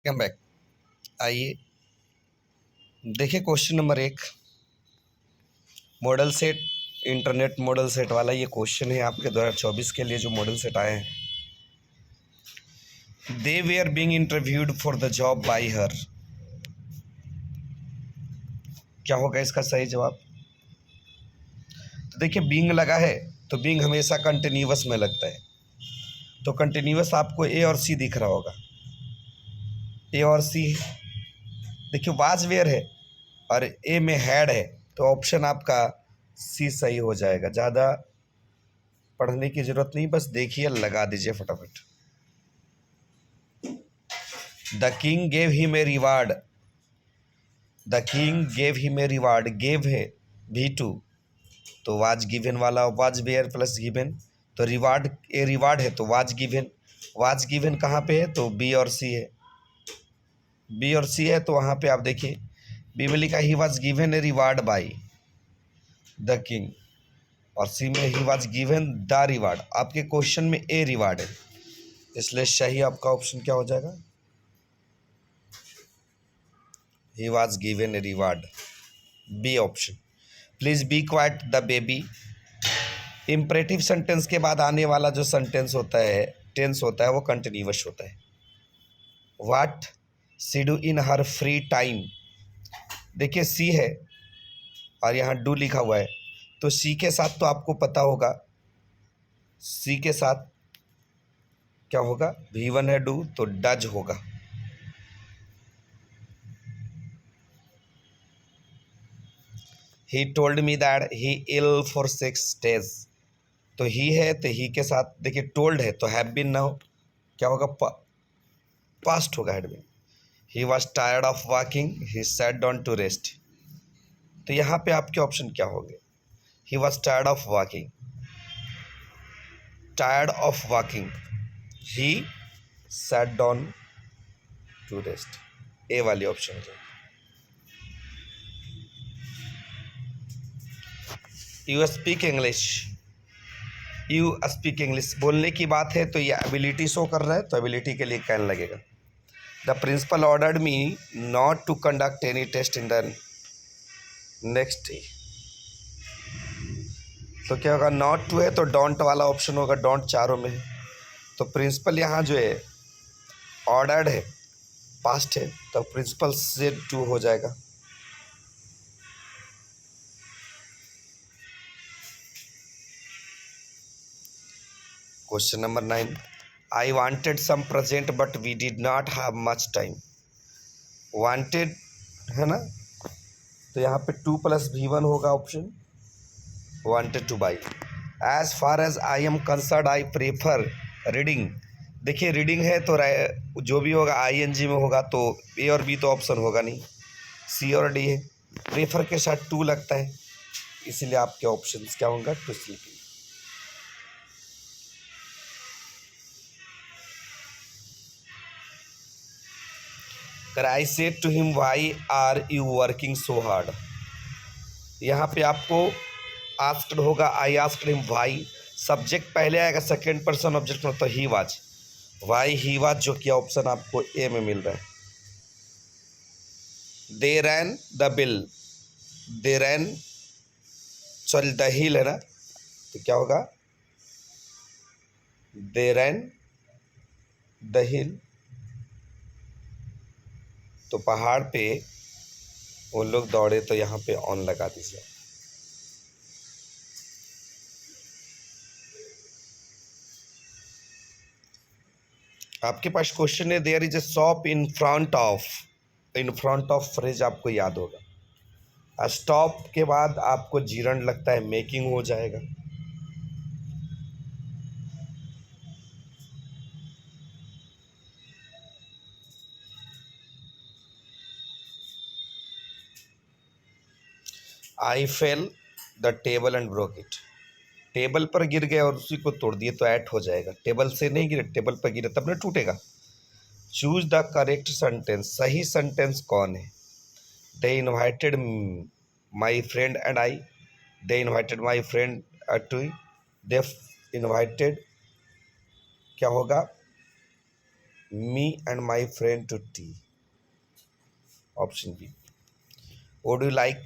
Come back. आइए देखिए question number 1, model set, internet model set वाला ये क्वेश्चन है आपके 2024 के लिए जो मॉडल सेट आए हैं। They were being interviewed for the job by her. क्या होगा इसका सही जवाब? तो देखिए बीइंग लगा है तो बीइंग हमेशा कंटिन्यूअस में लगता है, तो कंटिन्यूअस आपको ए और सी दिख रहा होगा। ए और सी देखिए वाज वेयर है और ए में हैड है, तो ऑप्शन आपका सी सही हो जाएगा। ज़्यादा पढ़ने की जरूरत नहीं, बस देखिए लगा दीजिए फटाफट। The king gave him a reward, the king gave him a reward, gave है V2 तो वाज गिवन वाला वाज वेयर प्लस गिवन, तो रिवार्ड ए रिवार्ड है तो वाज गिवन कहाँ पे है? तो बी और सी है। बी और सी है तो वहाँ पे आप देखिए बी में लिखा ही was given a reward by the king और सी में ही वाज गिवन द रिवार्ड। आपके क्वेश्चन में ए रिवार्ड है, इसलिए सही आपका ऑप्शन क्या हो जाएगा? He was given a reward, B option. Please be quiet the baby. Imperative sentence के बाद आने वाला जो सेंटेंस होता है, टेंस होता है, वो कंटिन्यूअस होता है। What she do in her free time, देखिए सी है और यहाँ डू लिखा हुआ है, तो सी के साथ तो आपको पता होगा, सी के साथ क्या होगा? V1 है डू तो डज होगा। He told me that he ill for 6 days, तो ही है तो ही के साथ देखिए टोल्ड है तो हैव बीन नाउ क्या होगा? पास्ट होगा हेड में। He was tired of walking, he sat down to rest, तो यहाँ पे आपके ऑप्शन क्या होंगे? He was tired of walking, tired of walking, he sat down to rest, A वाली ऑप्शन है। You speak English, you speak English बोलने की बात है तो ये एबिलिटी शो कर रहा है, तो एबिलिटी के लिए कैन लगेगा। The principal ordered me not to conduct any test in the next day, तो क्या होगा? नॉट टू है तो डोंट वाला ऑप्शन होगा, डोंट चारों में है, तो प्रिंसिपल यहाँ जो है ऑर्डर्ड है, पास्ट है, तो प्रिंसिपल से टू हो जाएगा। Question number 9, I wanted some present but we did not have much time. Wanted है ना, तो यहाँ पे 2 + V1 होगा option, wanted to buy. As far as I am concern I prefer reading, देखिए रीडिंग है तो जो भी होगा ING में होगा, तो ए और बी तो ऑप्शन होगा नहीं, सी और डी है। प्रेफर के साथ टू लगता है, इसीलिए आपके ऑप्शन क्या होंगे? To sleeping. अगर I said to him why are you working so hard, यहाँ पे आपको आस्क्ड होगा, I asked him why, subject पहले आएगा, सेकेंड पर्सन ऑब्जेक्ट में, तो he was, why he was, जो कि ऑप्शन आपको ए में मिल रहा है। They ran the bill, they ran sorry the hill है ना, तो क्या होगा? दे रैन द हिल, तो पहाड़ पे वो लोग दौड़े, तो यहाँ पे ऑन लगा दीजिए। आपके पास क्वेश्चन है, there is a shop in front of, in front of phrase आपको याद होगा, स्टॉप के बाद आपको जीरंड लगता है, मेकिंग हो जाएगा। I fell the table and broke it, table पर गिर गए और उसी को तोड़ दिए, तो ऐट हो जाएगा। टेबल से नहीं गिरे, टेबल पर गिरे तब ना टूटेगा। चूज द करेक्ट सेंटेंस, सही सेंटेंस कौन है? They invited my friend and I, they invited my friend too, they invited क्या होगा? Me and my friend to tea. Option B. Would you like,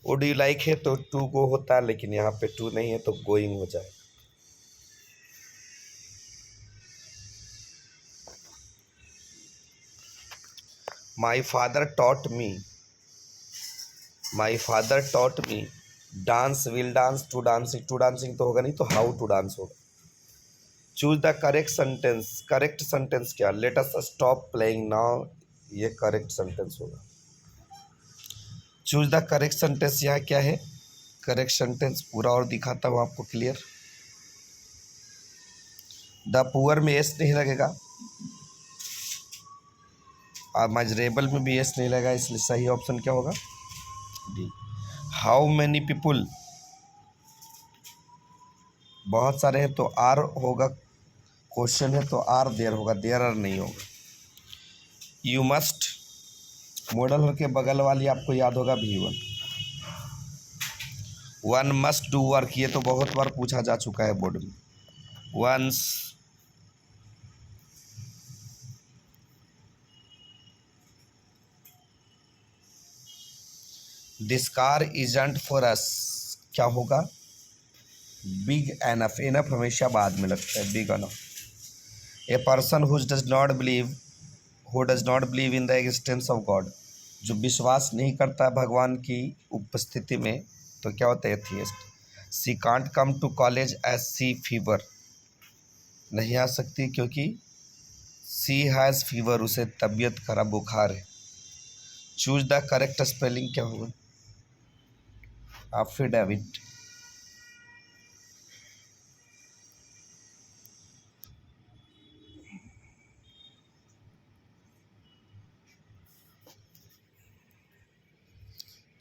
would you like है तो to go होता है, लेकिन यहाँ पे टू नहीं है तो गोइंग हो जाए। My father taught me, my father taught me dance, will dance, to dancing, to dancing तो होगा नहीं तो हाउ टू डांस होगा। Choose the correct sentence, correct sentence क्या, let us stop playing now, ये करेक्ट सेंटेंस होगा। Choose the correct sentence यहाँ क्या है, करेक्ट सेंटेंस पूरा और दिखाता हूँ आपको क्लियर। द पुअर में एस नहीं लगेगा और मजरेबल में भी एस नहीं लगेगा, इसलिए सही ऑप्शन क्या होगा, डी। हाउ मैनी पीपुल, बहुत सारे हैं तो आर होगा, क्वेश्चन है तो आर देयर होगा, देयर आर नहीं होगा। यू मस्ट, मॉडल के बगल वाली आपको याद होगा V1। One must do work, ये तो बहुत बार पूछा जा चुका है बोर्ड में। Once, this car isn't for us, क्या होगा, बिग एनफ, एनफ हमेशा बाद में लगता है, big enough. A person who does not believe, who does not believe in the existence of God, जो विश्वास नहीं करता है भगवान की उपस्थिति में, तो क्या होता है, atheist. She can't come to college as she fever, नहीं आ सकती क्योंकि सी हैज़ फीवर, उसे तबीयत खराब बुखार है। चूज द करेक्ट स्पेलिंग क्या होगा, affidavit.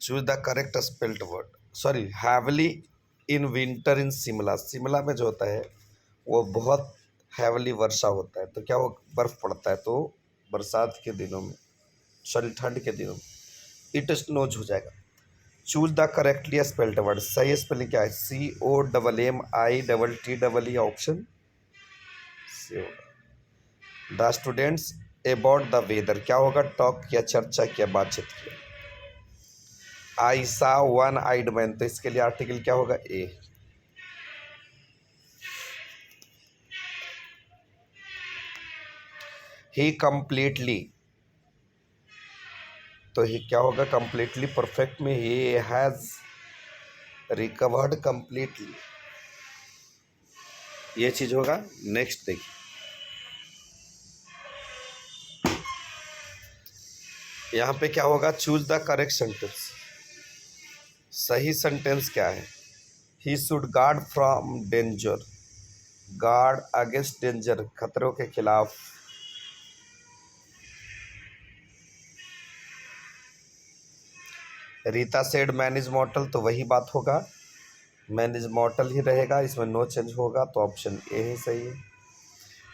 Choose the correct spelled word, sorry, heavily in winter इन शिमला, शिमला में जो होता है वो बहुत हैवली वर्षा होता है, तो क्या वो बर्फ पड़ता है, तो बरसात के दिनों में, सॉरी ठंड के दिनों में इट स्नोज हो जाएगा। Choose the correctly spelled word, सही स्पेलिंग क्या है, COMMITTE, ऑप्शन सी होगा। The students about the weather, क्या होगा, टॉक किया, चर्चा किया, बातचीत किया। आई सा वन आइड मैन, तो इसके लिए आर्टिकल क्या होगा, ए। ही कंप्लीटली, तो ही क्या होगा, कंप्लीटली परफेक्ट में ही हैज रिकवर्ड कंप्लीटली, ये चीज होगा। नेक्स्ट देखिए, यहाँ पे क्या होगा, चूज द करेक्ट सेंटेंस, सही सेंटेंस क्या है, he should guard from danger, guard against danger, खतरों के खिलाफ। रीता सेड मैन इज मॉर्टल, तो वही बात होगा, मैन इज मॉर्टल ही रहेगा, इसमें नो चेंज होगा, तो ऑप्शन ए ही सही है।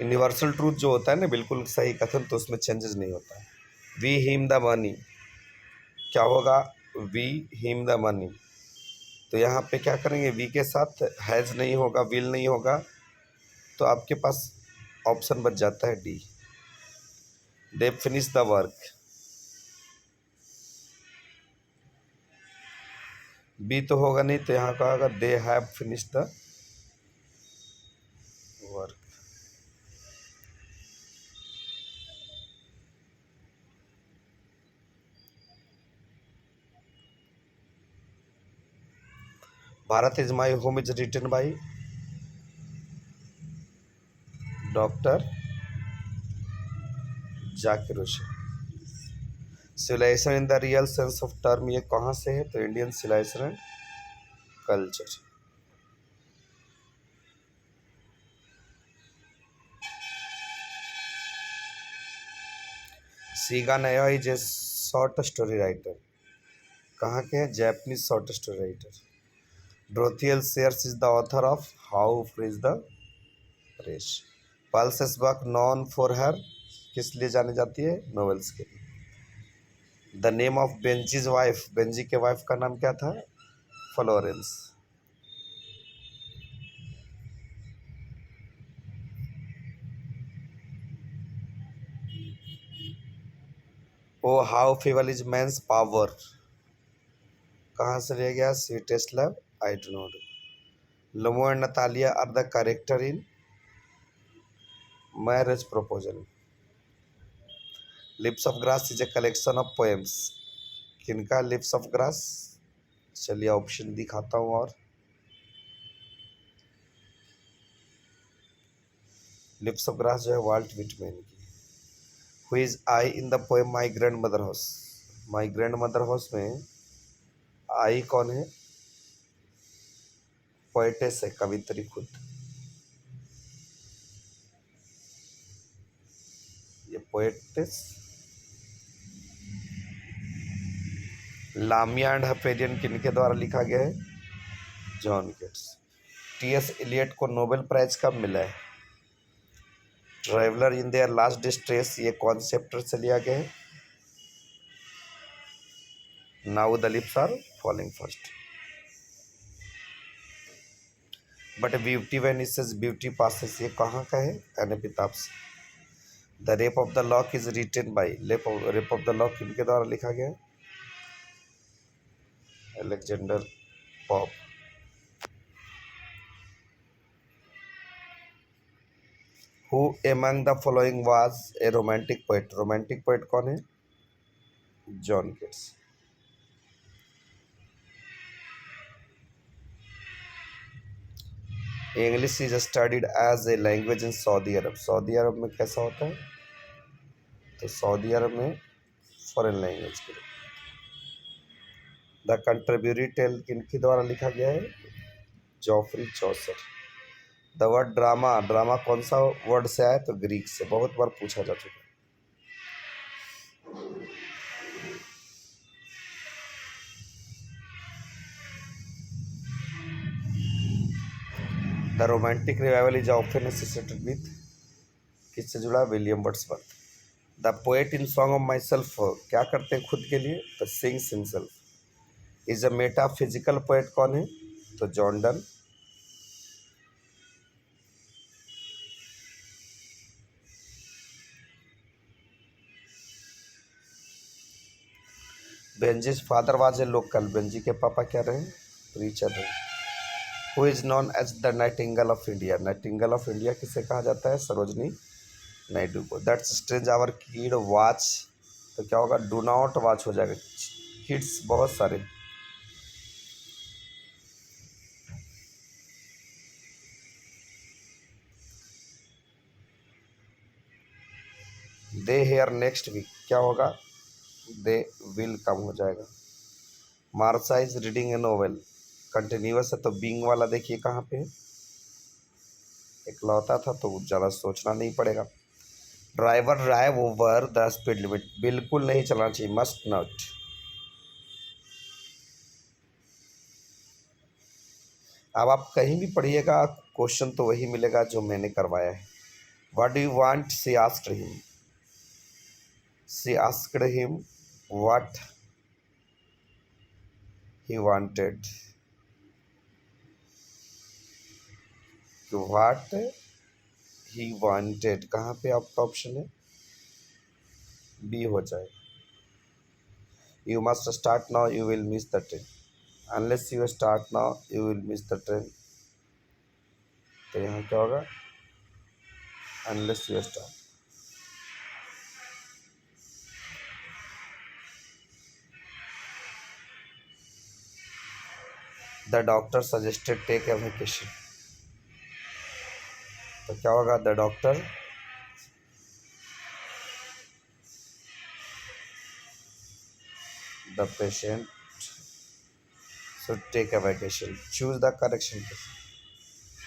यूनिवर्सल ट्रूथ जो होता है ना, बिल्कुल सही कथन, तो उसमें चेंजेस नहीं होता है। वी हिम द मनी, क्या होगा, वी हिम द मनी, तो यहाँ पे क्या करेंगे, वी के साथ हैज़ नहीं होगा, विल नहीं होगा, तो आपके पास ऑप्शन बच जाता है D, they finish the work. B तो होगा नहीं, तो यहाँ का होगा they have finish the work. Bharat is my home is written by doctor Zakir Hussain. Civilization in the real sense of term, ये कहाँ से है, तो Indian civilisation and culture. Shiga Naoya is a short story writer, कहाँ के हैं, Japanese short story writer. Dorothy L Sayers is the author of how freeze the race. Pearl Sesberg known for her, किस लिए जानी जाती है, novels के लिए। The name of Benjy's wife, Benjy के वाइफ का नाम क्या था, Florence. O how feeble is man's power, कहाँ से लिया गया? Sweetest love, I do not. लमो and Natalia are the character in marriage proposal. Leaves of grass is a collection of poems, किनका लिप्स ऑफ ग्रास? चलिए option दिखाता हूँ। और लिप्स ऑफ ग्रास जो है वाल्ट विटमैन की। Who is I in the poem my grandmother house, my grandmother house में I कौन है? पोएटेस है, कवित्री खुद। ये पोएटेस। लामिया एंड हपेरियन किनके द्वारा लिखा गया है? John Keats. टी.एस. एलियट को नोबेल प्राइज कब मिला है? Traveller in their last distress, ये कौन से चैप्टर से लिया गया है? Now the lips are falling first. But beauty vanishes beauty passes, ये कहाँ का है? एपिताफ से। The rape of the lock is written by, rape of the lock किनके द्वारा लिखा गया है? Alexander Pope. Who among the following was a romantic poet, romantic poet कौन है? John Keats. English is studied as a language in Saudi Arab, Saudi Arab में कैसा होता है? तो सऊदी अरब में फॉरेन लैंग्वेज के लिए। द कंट्रीब्यूटरी टेल किनके द्वारा लिखा गया है? Geoffrey Chaucer. The word drama, drama कौन सा वर्ड से आया? तो ग्रीक से, बहुत बार पूछा जा चुका है। The romantic revival is often associated with, किससे जुड़ा? William Wordsworth. The poet in song of myself क्या करते हैं खुद के लिए? The sings himself. Is a metaphysical poet कौन है? तो John Donne. Benjy's father was a local, Benjy के पापा क्या रहे? प्रीचर रहे। Who is known as the nightingale of India, nightingale of India किसे कहा जाता है? सरोजनी नायडू को। That's strange our kid watch, तो क्या होगा? डू नॉट वॉच हो जाएगा। किड्स बहुत सारे। दे हेयर नेक्स्ट वीक, क्या होगा? दे विल कम हो जाएगा। Marsa is reading A novel, continuous है तो बीइंग वाला देखिए कहाँ पे? इकलौता था तो ज़्यादा सोचना नहीं पड़ेगा। Driver drive over the speed limit, बिल्कुल नहीं चलाना चाहिए, मस्ट नॉट। अब आप कहीं भी पढ़िएगा क्वेश्चन तो वही मिलेगा जो मैंने करवाया है। What do you want, she asked him, she asked him what he wanted, what he wanted कहाँ पे आपका ऑप्शन है? बी हो जाए। You must start now you will miss the train, unless you start now you will miss the train, तो यहाँ क्या होगा? Unless you start. The doctor suggested take a vacation, तो क्या होगा? The doctor the patient should take a vacation. Choose the correction,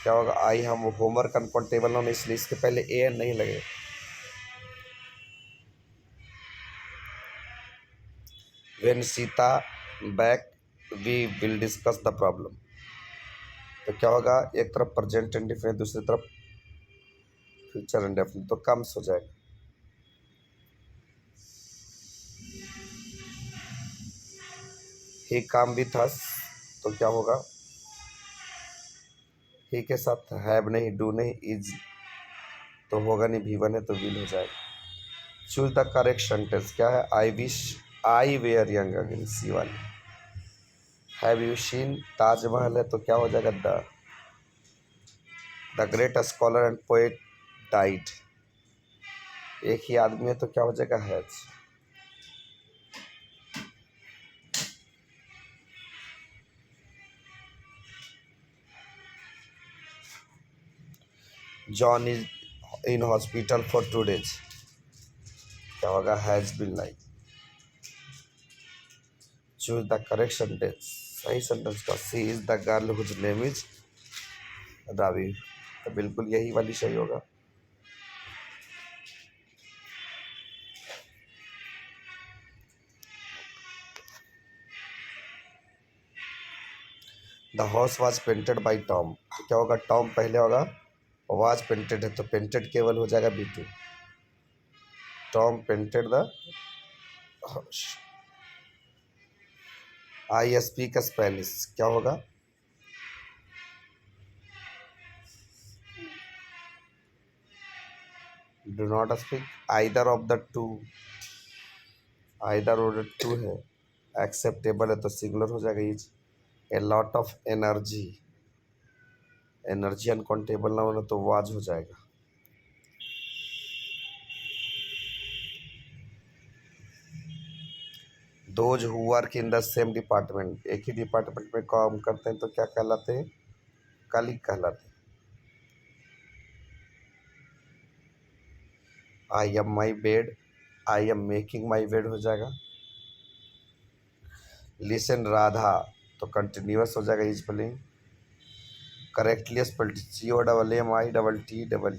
क्या होगा? आई हम होमवर्क अनकाउंटेबल होने, इसलिए इसके पहले ए एन नहीं लगे। When Sita back we will discuss the problem, तो क्या होगा? एक तरफ प्रेजेंट इंडेफिनिट, दूसरी तरफ फ्यूचर इंडेफिनिट, तो कम्स हो जाएगा। ही कम विथ अस, तो क्या होगा? ही के साथ हैव नहीं, डू नहीं, इज तो होगा नहीं, भी1 है तो विल हो जाएगा। चूज द करेक्ट सेंटेंस क्या है? I wish I were young again, C वाली। हैव यू सीन ताजमहल है तो क्या हो जाएगा? The great scholar and poet died. एक ही आदमी है तो क्या हो जाएगा? Has. John is in hospital for 2 days, क्या होगा? Has been like. Choose the correct sentence, सही सेंटेंस का। She is the girl whose name is Ravi, तो बिल्कुल यही वाली सही होगा। The house was painted by Tom, तो क्या होगा? टॉम पहले होगा, वाज पेंटेड है तो पेंटेड केवल हो जाएगा B2। Tom painted the house. I speak Spanish, क्या होगा? Do not speak either of the two, either of the two है। एक्सेप्टेबल है तो सिंगुलर हो जाएगा is. A lot of energy, energy uncountable ना होना तो वाज हो जाएगा। Those who work in the same department, एक ही डिपार्टमेंट में काम करते हैं तो क्या कहलाते हैं? कलीग कहलाते हैं। I am my bed, I am making my bed हो जाएगा। लिसन राधा तो कंटिन्यूअस हो जाएगा is playing. Correctly spelled COMMITTE।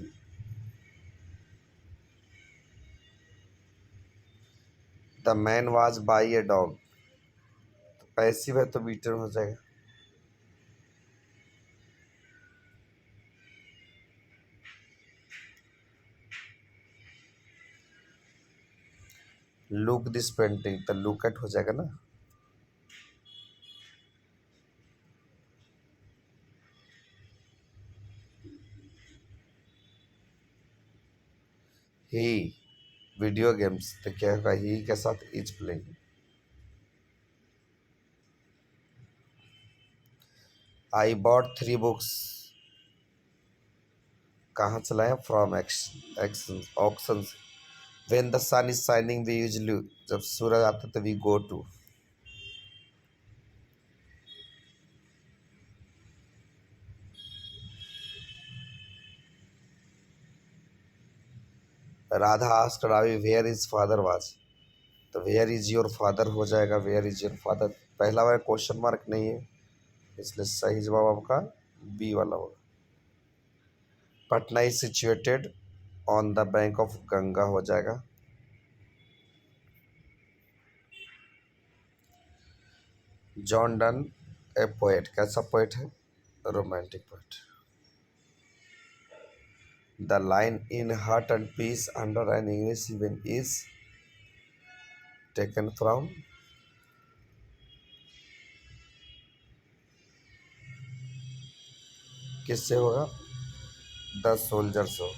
The man was by a dog, passive है तो बीटन हो जाएगा। लुक दिस पेंटिंग तो लुक एट हो जाएगा ना। ही वीडियो गेम्स तो क्या होगा? ही के साथ is playing. I bought 3 books, कहाँ चलाए? From action auction. When the sun is shining we usually, जब सूरज आता है तो we go to. Radha asked Ravi where is father was, तो वेयर इज योर फादर हो जाएगा। वेयर इज योर फादर, पहला वाला क्वेश्चन मार्क नहीं है इसलिए सही जवाब आपका बी वाला होगा। Patna is situated on the bank of Ganga हो जाएगा। जॉन डन ए पोएट, कैसा पोएट है? Romantic poet. The line in heart and piece under an English even is taken from, किससे होगा? द सोल्जर्स हो।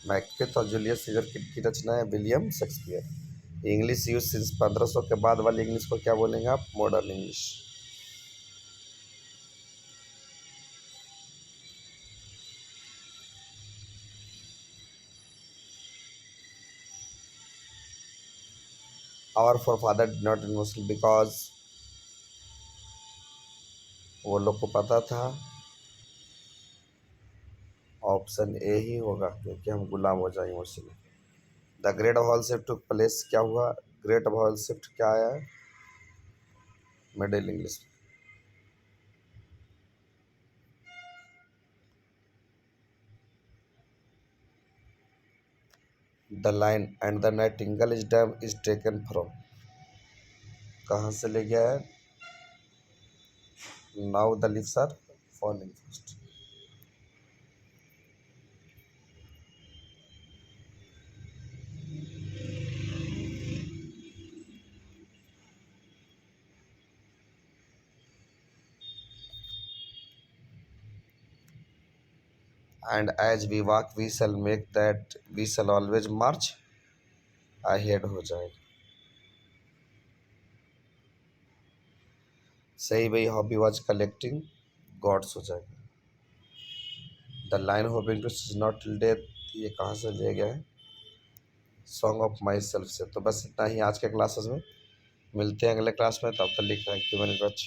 मैकबेथ और जूलियस सीजर की रचना है William Shakespeare. English use since 1500 के बाद वाली इंग्लिश को क्या बोलेंगे आप? Modern English. Our for father did not in Muslim because, वो लोग को पता था ऑप्शन ए ही होगा क्योंकि हम गुलाम हो जाएंगे Muslim. The great wall shift took place, क्या हुआ? ग्रेट वॉल शिफ्ट क्या आया है? Middle English. The line and the nightingale is dam is taken from, कहाँ से ले गया है? Now the leaves are falling first. And as we walk we shall make that we shall always march ahead हो जाएगा। सही भाई, hobby was collecting God's हो जाएगा। The line hoping two is not till death, ये कहाँ से लिया गया है? सॉन्ग ऑफ माई सेल्फ से। तो बस इतना ही आज के क्लासेस में, मिलते हैं अगले क्लास में, तब तक लिख, थैंक यू वेरी मच।